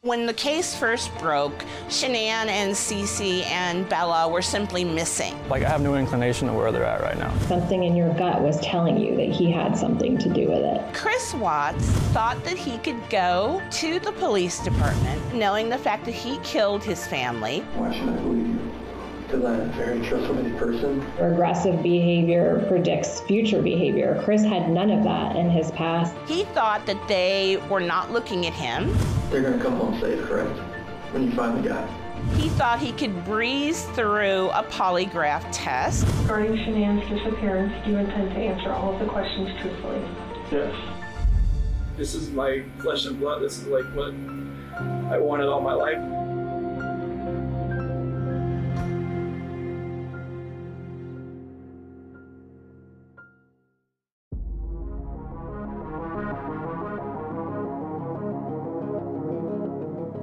When the case first broke, Shanann and Cece and Bella were simply missing. Like, I have no inclination of where they're at right now. Something in your gut was telling you that he had something to do with it. Chris Watts thought that he could go to the police department, knowing the fact that he killed his family. Why should I believe you? Because I'm a very trustworthy person. Aggressive behavior predicts future behavior. Chris had none of that in his past. He thought that they were not looking at him. They're going to come home safe, correct? When you find the guy. He thought he could breeze through a polygraph test. Regarding Shanann's disappearance, do you intend to answer all of the questions truthfully? Yes. This is my flesh and blood. This is like what I wanted all my life.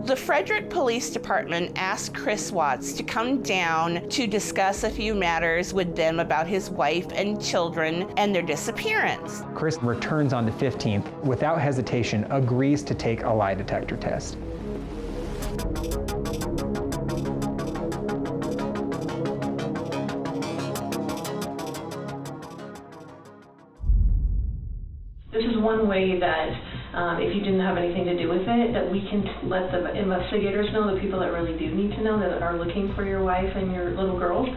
The Frederick Police Department asked Chris Watts to come down to discuss a few matters with them about his wife and children and their disappearance. Chris returns on the 15th, without hesitation, agrees to take a lie detector test. This is one way that if you didn't have anything to do with it, that we can let the investigators know, the people that really do need to know, that are looking for your wife and your little girls,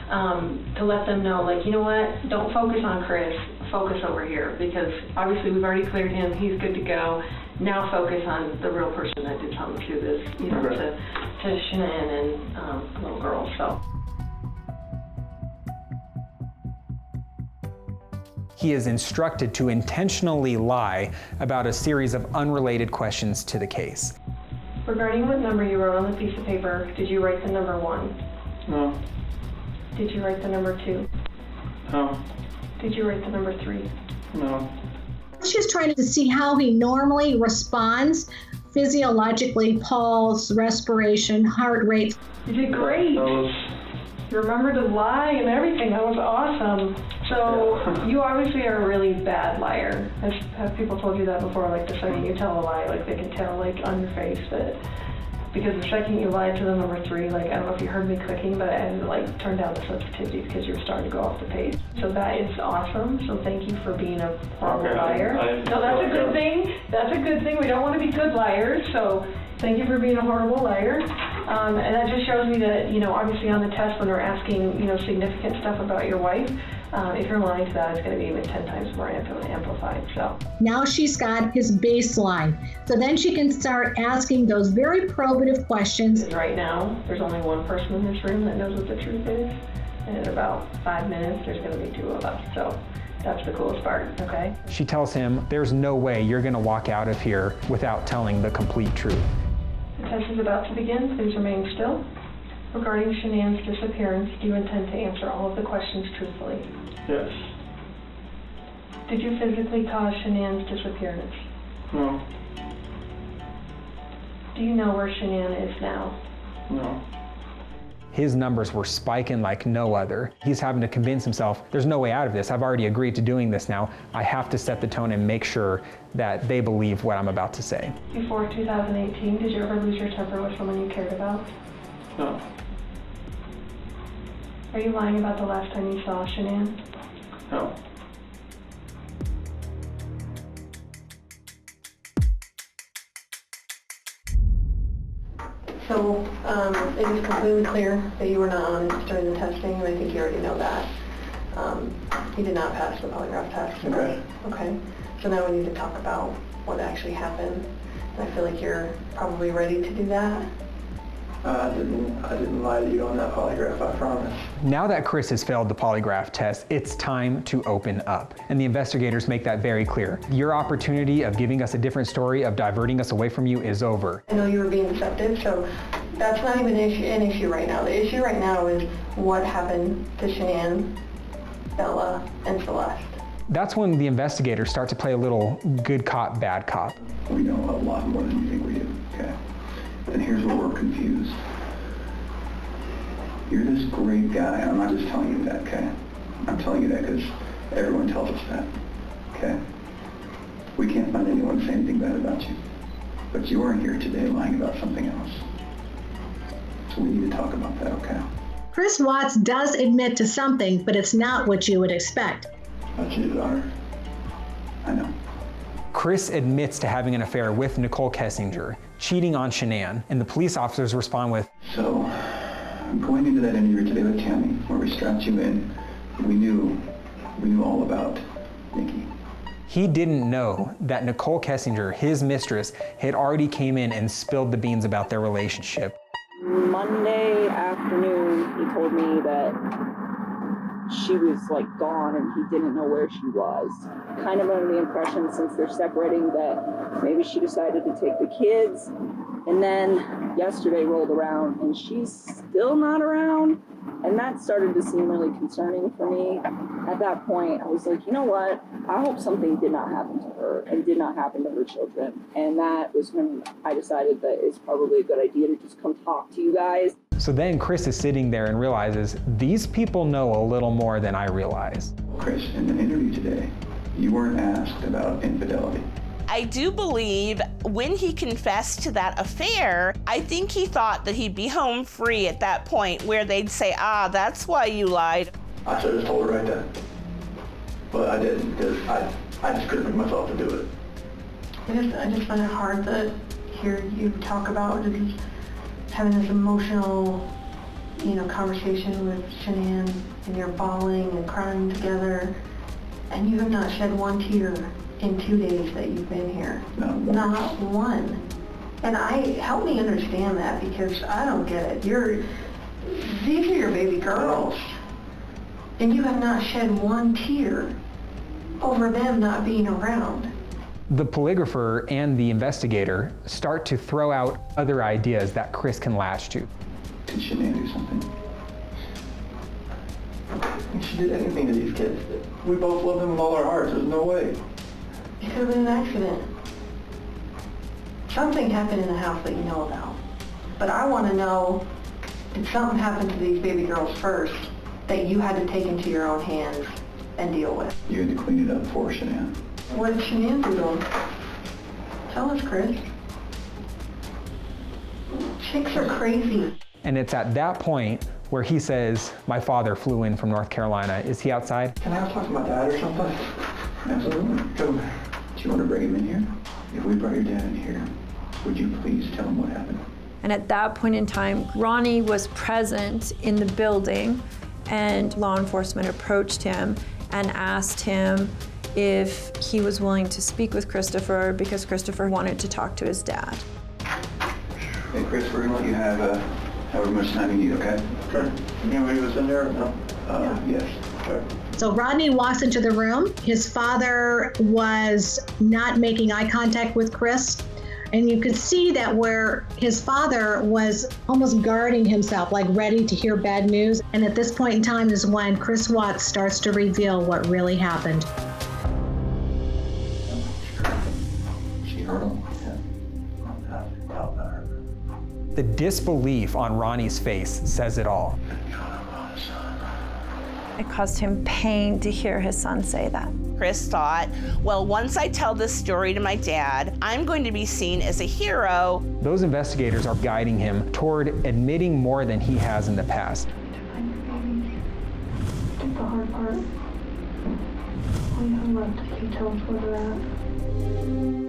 to let them know, like, you know what, don't focus on Chris, focus over here, because obviously we've already cleared him, he's good to go. Now focus on the real person that did something to this, you know, to Shanann and little girls. So. He is instructed to intentionally lie about a series of unrelated questions to the case. Regarding what number you wrote on the piece of paper, did you write the number 1? No. Did you write the number 2? No. Did you write the number 3? No. She's trying to see how he normally responds physiologically, pulse, respiration, heart rate. You did great. You remembered to lie and everything. That was awesome. So you obviously are a really bad liar. Have people told you that before? Like the second you tell a lie, like they can tell like on your face that, because the second you lied to the number 3, like I don't know if you heard me clicking, but I had to like turn down the sensitivity because you were starting to go off the page. So that is awesome. So thank you for being a horrible liar. No, that's a good thing. That's a good thing. We don't want to be good liars. So thank you for being a horrible liar. And that just shows me that, you know, obviously on the test when they're asking, you know, significant stuff about your wife, if you're lying to that, it's going to be even 10 times more amplified. So now she's got his baseline. So then she can start asking those very probative questions. Right now, there's only one person in this room that knows what the truth is. And in about 5 minutes, there's going to be 2 of us. So that's the coolest part, okay? She tells him, there's no way you're going to walk out of here without telling the complete truth. The test is about to begin. Please remain still. Regarding Shanann's disappearance, do you intend to answer all of the questions truthfully? Yes. Did you physically cause Shanann's disappearance? No. Do you know where Shanann is now? No. His numbers were spiking like no other. He's having to convince himself, there's no way out of this. I've already agreed to doing this now. I have to set the tone and make sure that they believe what I'm about to say. Before 2018, did you ever lose your temper with someone you cared about? No. Are you lying about the last time you saw Shanann? No. So it is completely clear that you were not honest during the testing, and I think you already know that. You did not pass the polygraph test. Okay. Okay. So now we need to talk about what actually happened. And I feel like you're probably ready to do that. I didn't lie to you on that polygraph, I promise. Now that Chris has failed the polygraph test, it's time to open up. And the investigators make that very clear. Your opportunity of giving us a different story, of diverting us away from you, is over. I know you were being deceptive, so that's not even an issue right now. The issue right now is what happened to Shanann, Bella, and Celeste. That's when the investigators start to play a little good cop, bad cop. We know a lot more than you think we do, okay? And here's where we're confused. You're this great guy. I'm not just telling you that, okay? I'm telling you that because everyone tells us that, okay? We can't find anyone to say anything bad about you. But you weren't here today lying about something else. So we need to talk about that, okay? Chris Watts does admit to something, but it's not what you would expect. I cheated on her. I know. Chris admits to having an affair with Nicole Kessinger, cheating on Shanann, and the police officers respond with, So, going into that interview today with Tammy, where we strapped you in, we knew all about Nikki. he didn't know that Nicole Kessinger, his mistress, had already came in and spilled the beans about their relationship. Monday afternoon, he told me that she was like gone and he didn't know where she was. Kind of under the impression, since they're separating, that maybe she decided to take the kids. And then yesterday rolled around and she's still not around. And that started to seem really concerning for me. At that point, I was like, you know what? I hope something did not happen to her and did not happen to her children. And that was when I decided that it's probably a good idea to just come talk to you guys. So then Chris is sitting there and realizes, these people know a little more than I realize. Chris, in the interview today, you weren't asked about infidelity. I do believe when he confessed to that affair, I think he thought that he'd be home free at that point where they'd say, that's why you lied. I should have told her right then. But I didn't, because I just couldn't bring myself to do it. I just find it hard to hear you talk about just having this emotional, conversation with Shanann, and you're bawling and crying together, and you have not shed one tear in 2 days that you've been here. Not one. And help me understand that, because I don't get it. These are your baby girls, and you have not shed one tear over them not being around. The polygrapher and the investigator start to throw out other ideas that Chris can latch to. Did Shanann do something? If she did anything to these kids, we both love them with all our hearts. There's no way. It could have been an accident. Something happened in the house that you know about. But I want to know, did something happen to these baby girls first that you had to take into your own hands and deal with? You had to clean it up for Shanann. What did Shanann do to them? Tell us, Chris. Chicks are crazy. And it's at that point where he says, my father flew in from North Carolina. Is he outside? Can I talk to my dad or something? Absolutely. Come. Do you want to bring him in here? If we brought your dad in here, would you please tell him what happened? And at that point in time, Ronnie was present in the building, and law enforcement approached him and asked him if he was willing to speak with Christopher, because Christopher wanted to talk to his dad. Hey, Chris, we're going to let you have however much time you need, okay? Sure. Anybody was in there? No? Yes. Sure. So Rodney walks into the room. His father was not making eye contact with Chris. And you could see that where his father was almost guarding himself, like ready to hear bad news. And at this point in time is when Chris Watts starts to reveal what really happened. She heard him? The disbelief on Ronnie's face says it all. It caused him pain to hear his son say that. Chris thought, well, once I tell this story to my dad, I'm going to be seen as a hero. Those investigators are guiding him toward admitting more than he has in the past. Did the hard part. We hung up to tell us where they're at.